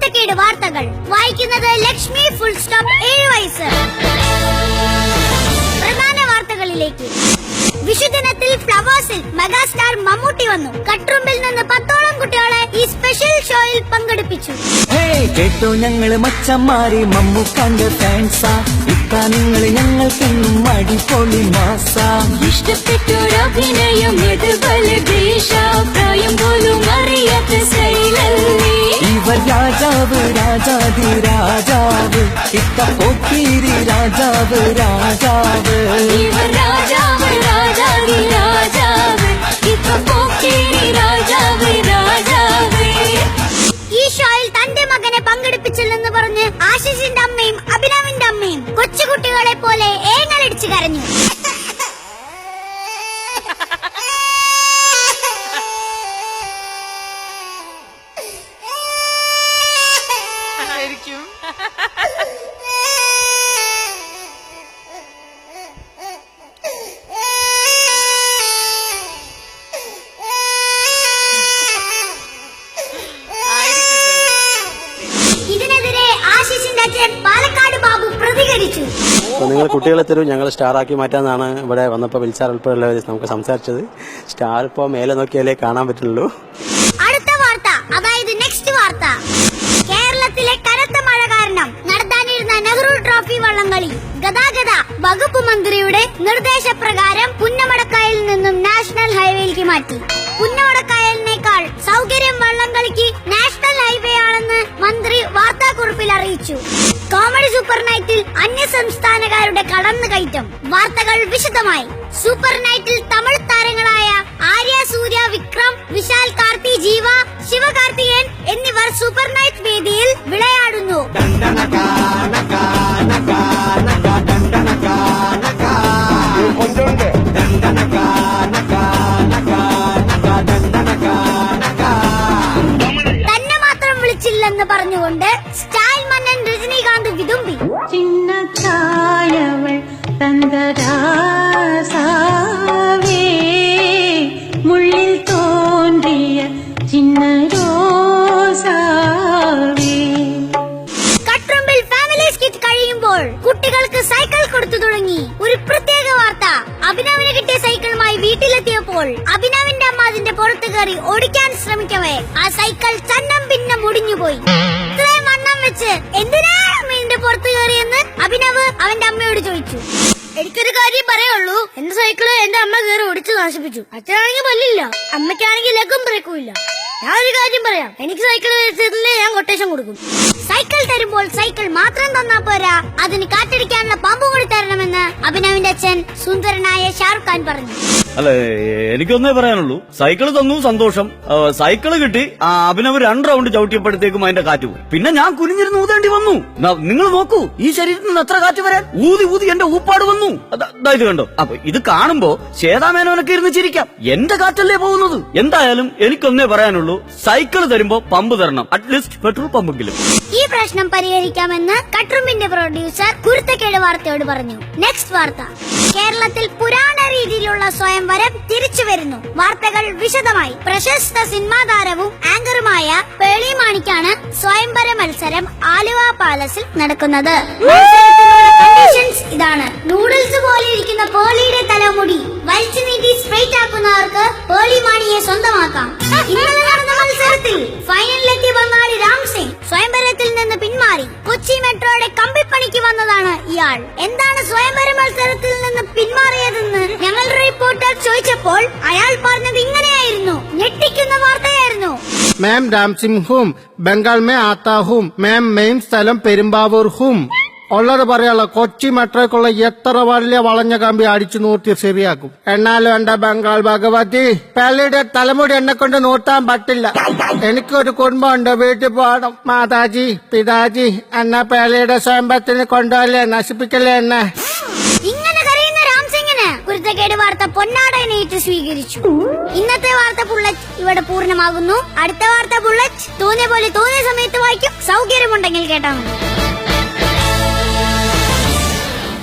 കുരുത്തക്കേട് വാർത്തകൾ വായിക്കുന്നത് ലക്ഷ്മി. ഫുൾ സ്റ്റോപ്പ് 7 വയസ്സ്. പ്രധാന വാർത്തകളിലേക്ക്. വിഷുദിനത്തിൽ ഫ്ലവേഴ്സിൽ മെഗാസ്റ്റാർ മമ്മൂട്ടി വന്നു. കട്ട്റുമ്പിൽ നിന്ന് 10ഓളം കുട്ടികളെ ഈ സ്പെഷ്യൽ ഷോയിൽ പങ്കെടുപ്പിച്ചു. കേട്ടോ ഞങ്ങള് മച്ചന്മാരെ മമ്മൂക്കാന്റെ ഫാൻസാ. ഇക്കാ നിങ്ങൾ ഞങ്ങൾക്കെന്നും അടിപൊളി മാസാ. ഇഷ്ടപ്പെട്ടൊരഭിനയം ഇതുപോലെ പ്രായം പോലും അറിയാത്ത ശൈലല്ലേ. ഇവർ രാജാവ് രാജാതി രാജാവ്. ഇക്ക പോക്കീരി രാജാവ് രാജാവ്. ഇവർ രാജാവ് രാജാതി രാജാവ്. ഇപ്പൊ പോക്കേരി രാജാവ് രാജാവ്. ഈ ഷോയിൽ തന്റെ മകനെ പങ്കെടുപ്പിച്ചില്ലെന്ന് പറഞ്ഞ് ആശിഷിന്റെ അമ്മയും അഭിനവിന്റെ അമ്മയും കൊച്ചുകുട്ടികളെ പോലെ ഏങ്ങലടിച്ച് കരഞ്ഞു. ഇതിനെതിരെ ആശിഷിന്റെ അച്ഛൻ പാലക്കാട് ബാബു പ്രതികരിച്ചു. നിങ്ങൾ കുട്ടികളെ തരൂ, ഞങ്ങൾ സ്റ്റാറാക്കി മാറ്റാന്നാണ് ഇവിടെ വന്നപ്പോൾ വിളിച്ചാൽ ഉൾപ്പെടെയുള്ളവർ നമുക്ക് സംസാരിച്ചത്. സ്റ്റാർ ഇപ്പോൾ മേലെ നോക്കിയാലേ കാണാൻ പറ്റുള്ളൂ. അടുത്ത വാർത്ത, അതായത് നെക്സ്റ്റ് വാർത്ത. കേരളത്തിലെ കനത്ത മഴ കാരണം നടത്താനിരുന്ന നെഹ്റു ട്രോഫി വള്ളംകളി ഗതാഗത വകുപ്പ് മന്ത്രിയുടെ നിർദ്ദേശപ്രകാരം പുന്നമടക്കായലിൽ നിന്നും നാഷണൽ ഹൈവേയിലേക്ക് മാറ്റി. പുന്നമടക്കായലിനേക്കാൾ സൗകര്യം വള്ളംകളിക്ക് നാഷണൽ ഹൈവേ ആണെന്ന് മന്ത്രി വാർത്താക്കുറിപ്പിൽ അറിയിച്ചു. കോമഡി സൂപ്പർ നൈറ്റിൽ അന്യ സംസ്ഥാനക്കാരുടെ കടന്നുകയറ്റം. വാർത്തകൾ വിശദമായി. സൂപ്പർ നൈറ്റിൽ തമിഴ് താരങ്ങളായ ആര്യ, സൂര്യ, വിക്രം, വിശാൽ, കാർത്തി, ജീവ, ശിവകാർത്തികേയൻ എന്നിവർ സൂപ്പർ നൈറ്റ് വേദിയിൽ വിളയാടുന്നു. തന്നെ മാത്രം വിളിച്ചില്ലെന്ന് പറഞ്ഞുകൊണ്ട് സ്റ്റൈൽ മന്നൻ രജനീകാന്ത് വിതുമ്പി. ചിന്നത്തായവൾ തന്തരാസാവേ മുള്ളിൽ തോന്നിയ ചിന്നരോസാവേ. കട്ട്റുമ്പിൽ ഫാമിലി സ്കിറ്റ് കഴിയുമ്പോൾ കുട്ടികൾക്ക് സൈക്കിൾ കൊടുത്തു തുടങ്ങി. ഒരു പ്രത്യേക വാർത്ത. അഭിനവിന് കിട്ടിയ സൈക്കിളുമായി വീട്ടിലെത്തിയപ്പോൾ അഭിനവിന്റെ അമ്മ അതിന്റെ പുറത്ത് കയറി ഓടിക്കാൻ ശ്രമിക്കവേ ആ സൈക്കിൾ ചന്നം പിന്നെ മുടിഞ്ഞുപോയി. ഇത്രയും വണ്ണം വെച്ച് എന്തിനാ അമ്മയുടെ പുറത്ത് കയറിയെന്ന് അഭിനവ് അവന്റെ അമ്മയോട് ചോദിച്ചു. എനിക്കൊരു കാര്യം പറയുള്ളൂ, എന്റെ സൈക്കിള് എന്റെ അമ്മ കയറി ഓടിച്ച് നാശിപ്പിച്ചു. അച്ഛനാണെങ്കിൽ പല്ലില്ല, അമ്മയ്ക്കാണെങ്കിൽ ലെഗും ബ്രേക്കും ഇല്ല. ഞാൻ ഒരു കാര്യം പറയാം, എനിക്ക് സൈക്കിൾ തരുന്നില്ലേ ഞാൻ കൊട്ടേഷൻ കൊടുക്കും. സൈക്കിൾ തരുമ്പോൾ സൈക്കിൾ മാത്രം തന്നാ പോരാ, അതിന് കാറ്റടിക്കാനുള്ള പമ്പ് കൂടി തരണമെന്ന് അഭിനവിന്റെ അച്ഛൻ സുന്ദരനായ ഷാറുഖ് ഖാൻ പറഞ്ഞു. അല്ല, എനിക്കൊന്നേ പറയാനുള്ളൂ, സൈക്കിള് തന്നു സന്തോഷം. സൈക്കിള് കിട്ടി, അഭിനവ് 2 റൗണ്ട് ചവിട്ടിയപ്പോഴത്തേക്കും അതിന്റെ കാറ്റ് പോയി. പിന്നെ ഞാൻ കുനിഞ്ഞിരുന്ന് ഊതേണ്ടി വന്നു. നിങ്ങൾ നോക്കൂ, ഈ ശരീരത്തിൽ നിന്ന് എത്ര കാറ്റ് വരാൻ. ഊതി ഊതി എന്റെ ഊപ്പാട് വന്നു. ഇത് കണ്ടോ? അപ്പൊ ഇത് കാണുമ്പോ ശ്വേതാമേനോനൊക്കെ ഇരുന്ന് ചിരിക്കാം. എന്റെ കാറ്റല്ലേ പോകുന്നത്. എന്തായാലും എനിക്കൊന്നേ പറയാനുള്ളൂ, സൈക്കിള് തരുമ്പോ പമ്പ് തരണം, അറ്റ്ലീസ്റ്റ് പെട്രോൾ പമ്പെങ്കിലും. ഈ പ്രശ്നം പരിഹരിക്കാമെന്ന് കട്ട്റുമ്പിന്റെ പ്രൊഡ്യൂസർ കുരുത്തക്കേട് വാർത്തയോട് പറഞ്ഞു. നെക്സ്റ്റ് വാർത്ത. കേരളത്തിൽ പുരാണ രീതിയിലുള്ള സ്വയംവരം തിരിച്ചു വരുന്നു. വാർത്തകൾ വിശദമായി. പ്രശസ്ത സിനിമാ താരവും ആങ്കറുമായ പേളി മാണിക്കാണ് സ്വയംവര മത്സരം ആലുവ പാലസിൽ നടക്കുന്നത്. കണ്ടീഷൻസ് ഇതാണ്. നൂഡിൽസ് പോലെ ഇരിക്കുന്ന പേളിയുടെ തലമുടി വലിച്ചു നീട്ടി സ്ട്രെയിറ്റ് ആക്കുന്നവർക്ക് പേളി മാണിയെ സ്വന്തമാക്കാം. ഇന്നലെ നടന്ന മത്സരത്തിൽ ഫൈനലിലെത്തിയ ബംഗാളി രാം സിംഗ് സ്വയംവരത്തിൽ നിന്ന് പിന്മാറി. കൊച്ചി മെട്രോയുടെ കമ്പിപ്പണിക്ക് വന്നതാണ് ഇയാൾ. എന്താണ് സ്വയംവര മത്സരത്തിൽ നിന്ന് പിന്മാറിയതെന്ന് ഞങ്ങൾ റിപ്പോർട്ടർ ചോദിച്ചപ്പോൾ അയാൾ പറഞ്ഞത് ഇങ്ങനെയായിരുന്നു. ഞെട്ടിക്കുന്ന വാർത്തയായിരുന്നു. मैम राम सिंह हूँ, बंगाल में आता हूँ. मैम മെയിൻ സ്ഥലം പെരുമ്പാവൂർ ഹും. ഉള്ളത് പറയാലോ, കൊച്ചി മെട്രോക്കുള്ള എത്ര വലിയ വളഞ്ഞ കമ്പി അടിച്ചു നൂർത്തി ശരിയാക്കും. എന്നാലും എന്റെ ബംഗാൾ ഭഗവതി, പേളിയുടെ തലമുടി എന്നെ കൊണ്ട് നൂർത്താൻ പറ്റില്ല. എനിക്കൊരു കുടുംബമുണ്ട്, വീട്ടിൽ പോകണം. മാതാജി, പിതാജി, എന്നെ പേളിയുടെ സ്വയംഭത്തിന് കൊണ്ടുപോകല്ലേ, നശിപ്പിക്കല്ലേ എന്നെ. ഇങ്ങനെ കരയുന്ന രാം സിംഗിന് കുരുത്തക്കേട് വാർത്ത പൊന്നാടനേറ്റ് സ്വീകരിച്ചു. ഇന്നത്തെ വാർത്ത ബുള്ളറ്റ് ഇവിടെ പൂർണ്ണമാകുന്നു. അടുത്ത വാർത്ത ബുള്ളറ്റ് തോന്നിയ പോലെ തോന്നിയ സമയത്ത് വായിക്കും. സൗകര്യമുണ്ടെങ്കിൽ കേട്ടാ മതി.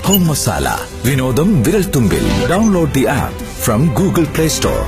ഹോം മസാല, വിനോദം വിരൽത്തുമ്പിൽ. Download the app from Google Play Store.